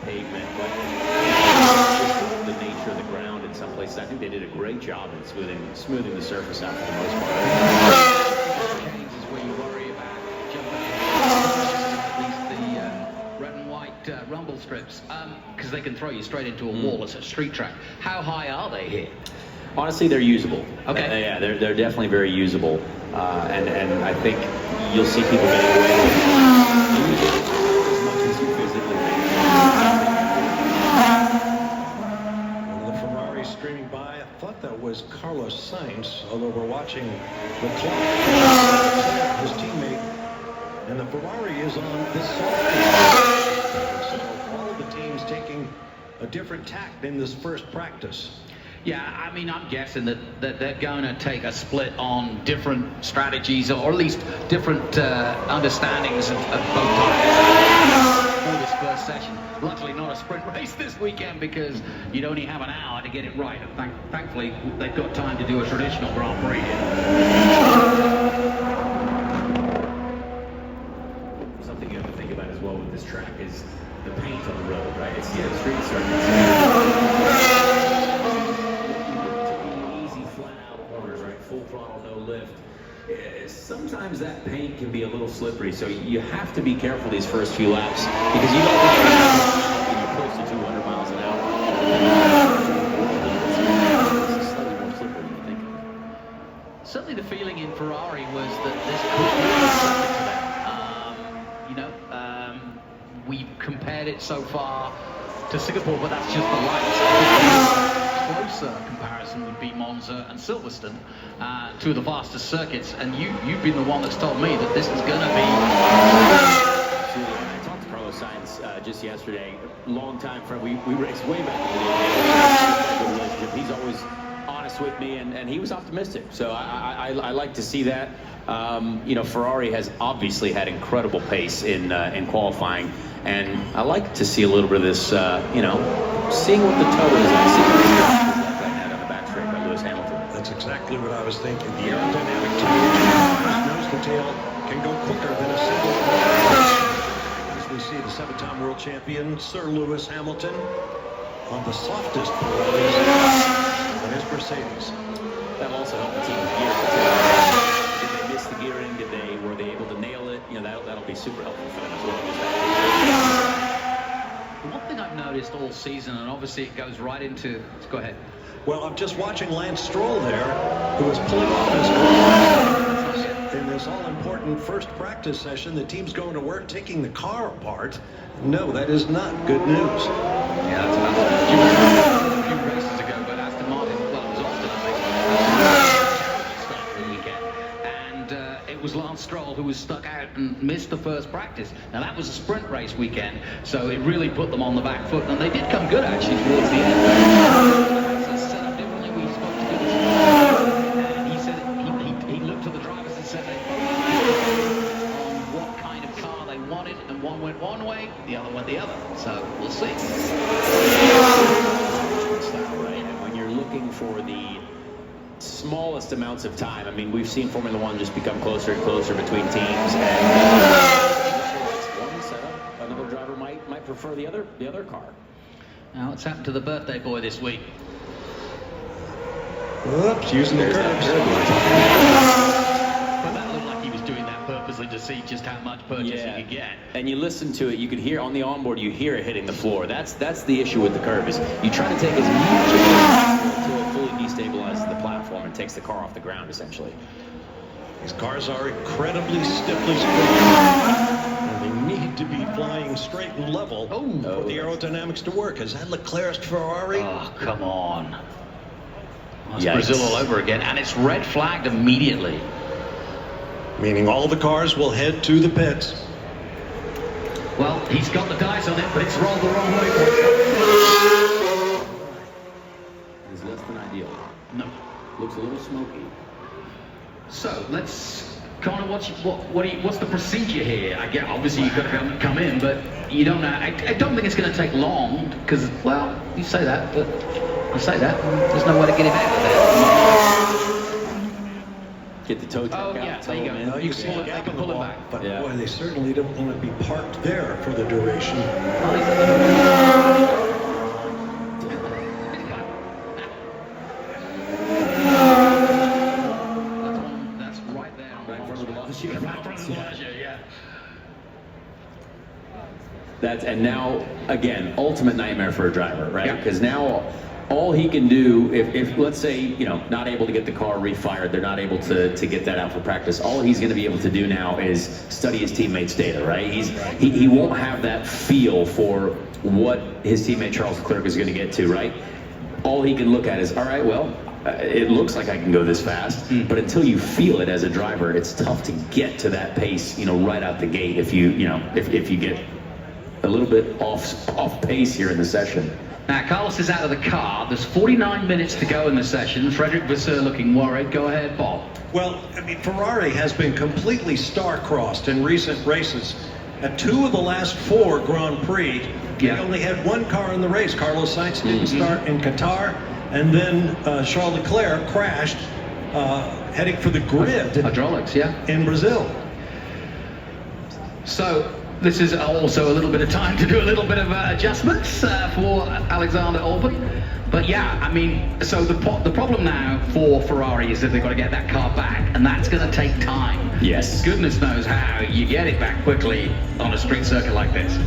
pavement, but the nature of the ground in some places. I think they did a great job in smoothing the surface out for the most part. Changes where you worry about jumping in, at least the red and white rumble strips, because they can throw you straight into a wall. It's a street track. How high are they here? Honestly, they're usable. Okay. Yeah, they're definitely very usable, and I think you'll see people getting away with as much as you physically can. The Ferrari streaming by. I thought that was Carlos Sainz, although we're watching the clock. His teammate, and the Ferrari is on this side. So all of the teams taking a different tack in this first practice. Yeah, I mean, I'm guessing that they're going to take a split on different strategies, or at least different understandings of both tires for this first session. Luckily, not a sprint race this weekend, because you'd only have an hour to get it right. And thankfully, they've got time to do a traditional Grand Prix here. Something you have to think about as well with this track is the paint on the road, right? It's the street surface. Full throttle, no lift. Sometimes that paint can be a little slippery, so you have to be careful these first few laps, because you don't want to get close to 200 miles an hour. It's slightly more slippery than you think. Certainly the feeling in Ferrari was that this could be something to them. We've compared it so far to Singapore, but that's just the lights. Closer comparison would be Monza and Silverstone, two of the fastest circuits, and you've been the one that's told me that this is going to be. Absolutely. I talked to Carlos Sainz just yesterday. Long time friend. We raced way back in the day. He's always honest with me, and he was optimistic. So I like to see that. You know, Ferrari has obviously had incredible pace in qualifying, and I like to see a little bit of this. You know, seeing what the toe is actually right now on the back straight by Lewis Hamilton. That's exactly what I was thinking. The aerodynamic nose to tail can go quicker than a single. As we see the 7-time world champion Sir Lewis Hamilton on the softest Pirellis on his Mercedes. That also helped the team gear. Did they miss the gearing? Were they able to nail it? You know, that'll be super helpful for them as well. One thing I've noticed all season, and obviously it goes right into. Go ahead. Well, I'm just watching Lance Stroll there, who was pulling off his in this all-important first practice session. The team's going to work taking the car apart. No, that is not good news. Yeah, that's a few races ago, but Aston Martin, well, it was Austin, I think, the weekend. And it was Lance Stroll who was stuck out and missed the first practice. Now, that was a sprint race weekend, so it really put them on the back foot, and they did come good, actually, towards the end. Set up differently. We spoke to him, and he said he looked at the drivers and said they on what kind of car they wanted, and one went one way, the other went the other. So we'll see. Right? And when you're looking for the smallest amounts of time, I mean, we've seen Formula One just become closer and closer between teams, and one setup, another driver might prefer the other car. Now, what's happened to the birthday boy this week? Oops, using the curves. But that looked like he was doing that purposely to see just how much purchase he could get. And you listen to it, you could hear on the onboard, you hear it hitting the floor. That's the issue with the curve, is you try to take as much of it until it fully destabilizes the platform and takes the car off the ground, essentially. These cars are incredibly stiffly sprung, and they need to be flying straight and level for the aerodynamics to work. Is that Leclerc's Ferrari? Oh, come on. It's Brazil all over again, and it's red flagged immediately. Meaning all the cars will head to the pits. Well, he's got the dice on it, but it's rolled the wrong way. It's less than ideal. No. Looks a little smoky. So let's kind of what's the procedure here? I get obviously you've got to come in, but you don't know. I don't think it's going to take long, because well, you say that, but you say that, there's no way to get him out of there. Get the tow truck out. Yeah, there you go. No, You can pull it back. But boy, they certainly don't want to be parked there for the duration. Oh, And now, again, ultimate nightmare for a driver, right? Yeah. Because now all he can do, if let's say, not able to get the car refired, they're not able to get that out for practice, all he's going to be able to do now is study his teammates' data, right? He won't have that feel for what his teammate Charles Leclerc is going to get to, right? All he can look at is, all right, well, it looks like I can go this fast, but until you feel it as a driver, it's tough to get to that pace, right out the gate if you get a little bit off pace here in the session. Now, Carlos is out of the car. There's 49 minutes to go in the session. Frederick Vasseur looking worried. Go ahead, Bob. Well, I mean, Ferrari has been completely star-crossed in recent races. At 2 of the last 4 Grand Prix, they only had 1 car in the race. Carlos Sainz didn't start in Qatar, and then Charles Leclerc crashed heading for the grid. Hydraulics, yeah. In Brazil. So this is also a little bit of time to do a little bit of adjustments for Alexander Albon. But yeah, I mean, so the problem now for Ferrari is that they've got to get that car back, and that's going to take time. Yes. Goodness knows how you get it back quickly on a street circuit like this.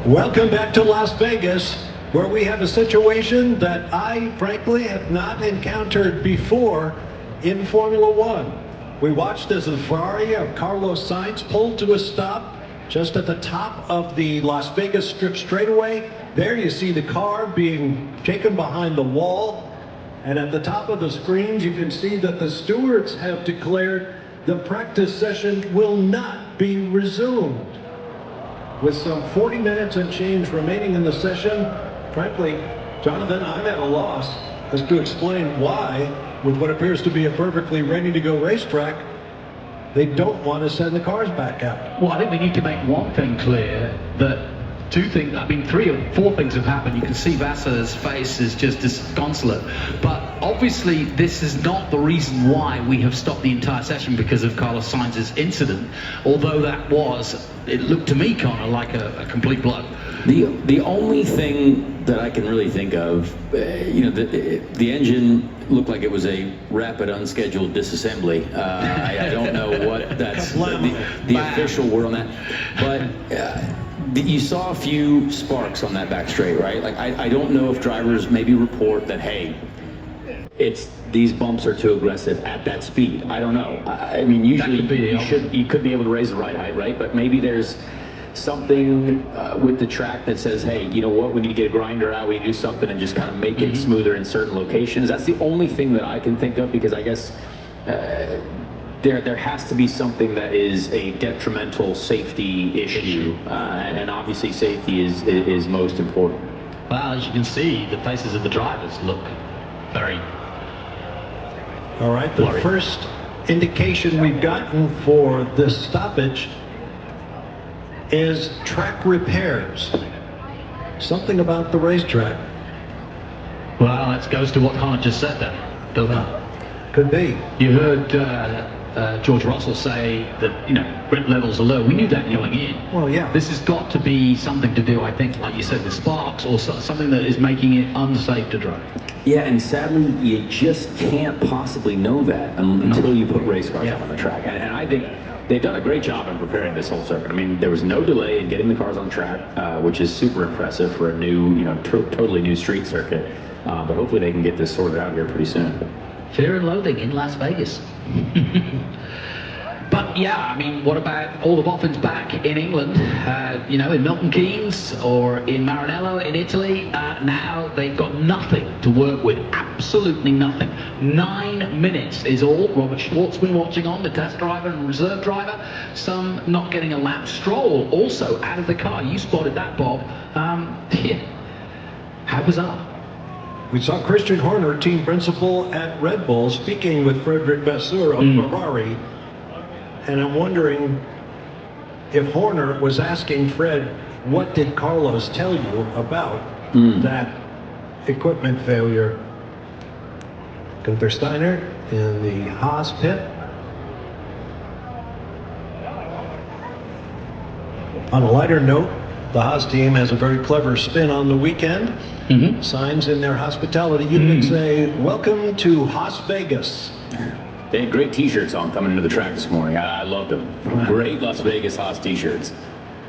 Welcome back to Las Vegas, where we have a situation that I frankly have not encountered before in Formula One. We watched as the Ferrari of Carlos Sainz pulled to a stop just at the top of the Las Vegas Strip straightaway. There you see the car being taken behind the wall. And at the top of the screens, you can see that the stewards have declared the practice session will not be resumed. With some 40 minutes and change remaining in the session, frankly, Jonathan, I'm at a loss as to explain why, with what appears to be a perfectly ready-to-go racetrack, they don't want to send the cars back out. Well, I think we need to make one thing clear, that three or four things have happened. You can see Vassar's face is just disconsolate. But obviously, this is not the reason why we have stopped the entire session because of Carlos Sainz's incident. Although that was, it looked to me, Connor, like a complete blow. The only thing that I can really think of, the engine looked like it was a rapid unscheduled disassembly. I don't know what that's the official word on that, but you saw a few sparks on that back straight, right? Like I don't know if drivers maybe report that, hey, these bumps are too aggressive at that speed. I don't know. I mean, usually you could be able to raise the ride height, right? But maybe there's something with the track that says, hey, you know what, we need to get a grinder out, we need to do something and just kind of make it smoother in certain locations. That's the only thing that I can think of, because I guess there has to be something that is a detrimental safety issue, and obviously safety is most important. Well, as you can see, the faces of the drivers look very... All right, the first indication we've gotten for this stoppage is track repairs. Something about the racetrack. Well, that goes to what Connor just said then, doesn't it? Could be. You heard George Russell say that, grip levels are low. We knew that going in. Well, yeah. This has got to be something to do, I think, like you said, with sparks, or something that is making it unsafe to drive. Yeah, and sadly, you just can't possibly know that until you put race cars up on the track. And I think they've done a great job in preparing this whole circuit. I mean, there was no delay in getting the cars on track, which is super impressive for a new, totally new street circuit. But hopefully they can get this sorted out here pretty soon. Fear and loathing in Las Vegas. But yeah, I mean, what about all the boffins back in England? In Milton Keynes or in Maranello in Italy? Now they've got nothing to work with, absolutely nothing. 9 minutes is all. Robert Schwartzman watching on, the test driver and reserve driver. Some not getting a lap. Stroll also out of the car. You spotted that, Bob. How bizarre. We saw Christian Horner, team principal at Red Bull, speaking with Frederick Vasseur of Ferrari. And I'm wondering if Horner was asking Fred, what did Carlos tell you about that equipment failure? Gunther Steiner in the Haas pit. On a lighter note, the Haas team has a very clever spin on the weekend. Signs in their hospitality unit say, welcome to Haas Vegas. They had great t-shirts on coming into the track this morning. I loved them. Great Las Vegas Haas t-shirts.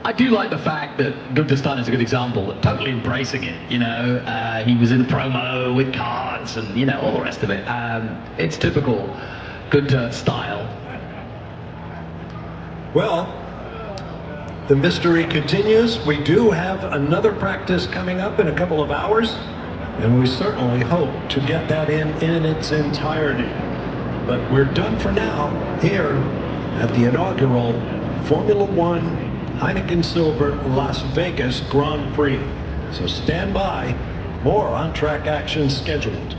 I do like the fact that Gunther Steiner is a good example, totally embracing it. He was in the promo with cards and, all the rest of it. It's typical Gunther style. Well, the mystery continues. We do have another practice coming up in a couple of hours, and we certainly hope to get that in its entirety. But we're done for now here at the inaugural Formula One Heineken Silver Las Vegas Grand Prix. So stand by, more on-track action scheduled.